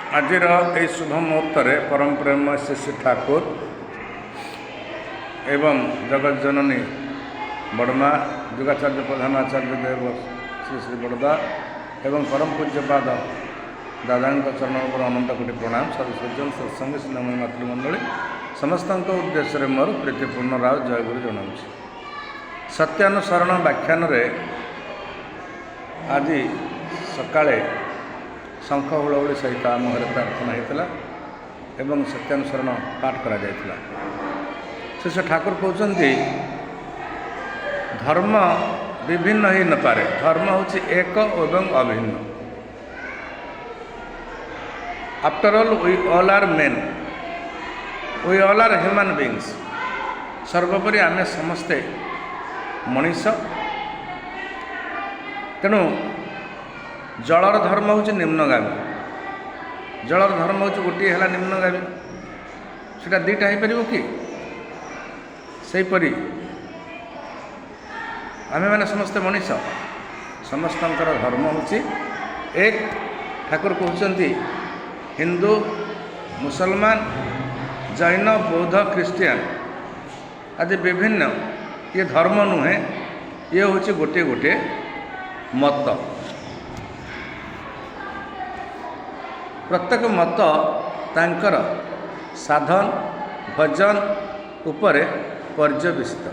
आजिर यह शुभ मुहूर्त परम प्रेम श्री श्री ठाकुर एवं जगत जननी बड़मा जुगाचार्य प्रधान आचार्य देव श्री श्री बड़दा एवं परम पूज्यपाद दादा चरण पर अनंत कोटि प्रणाम सदस्यजन सत्संग सिन्नमयी मातृमंडली समस्त उद्देश्य मोर प्रीतिपूर्ण राव जयगुरु जनाऊँ। सत्यानुसरण व्याख्यान आज सकाळे शंख हुलहुली सहित आम घर प्रार्थना होता एवं सत्यानुसरण पाठ करा जायतिला। से ठाकुर कहते धर्म विभिन्न हो न पारे, धर्म हूँ एक एवं अभिन्न। After all we all are men, we all are human beings. सर्वोपरि आमे समस्ते मनीष। तेणु जलर धर्म हूँ निम्नगामी, जलर धर्म हूँ गोटे है निम्नगामी, सेटा दुईटा हो पार कि सेहीपरि आमे मैंने समस्ते मनीष, समस्तंकर धर्म हूँ एक। ठाकुर कहते हिंदू मुसलमान जैन बौद्ध ख्रीस्टियान आदि विभिन्न ये धर्म नुहे, ये हूँ गोटे गोटे मत। प्रत्येक मत तांकर साधन भजन उपरे पर्यवेसित।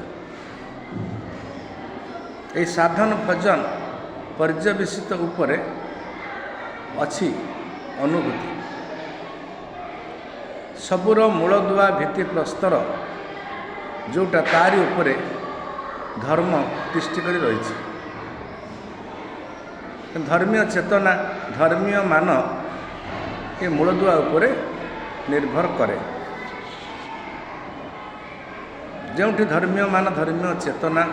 ये साधन भजन पर्यवेसित उपरे अच्छी अनुभूति। सबुर मूलदुआ भित्ति प्रस्तर जोटा तारी उपरे धर्म तिष्ठि करी रही। धर्मीय चेतना धर्मीय मान ये मूलदुआ उपरे निर्भर करे। जोठी धर्मीय मान धर्मीय चेतना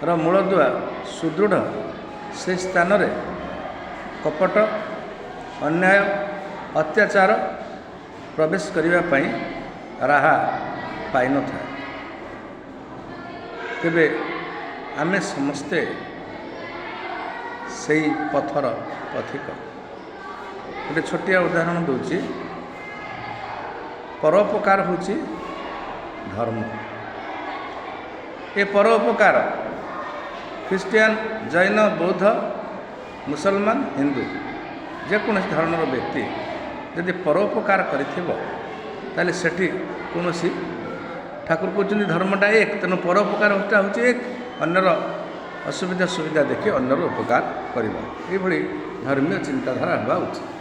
र मूलदुआ सुदृढ़ से स्थान रे कपट अन्याय अत्याचार प्रवेश करने पाई राहा पाई न था। तेबे आमे समस्ते सही पथर पथिक। गोटे छोटिया उदाहरण दूची, परोपकार हूँ धर्म। ये परोपकार ख्रीस्टियान जैन बौद्ध मुसलमान हिंदू जेकोसी धर्मर व्यक्ति यदि परोपकार करें सेठी कौन ठाकुर कहते धर्मटा एक। तेणु परोपकार हूँ एक, अन्यर असुविधा सुविधा देखि अन्यर उपकार करवा। ये धर्मीय चिंताधारा हवा उचित।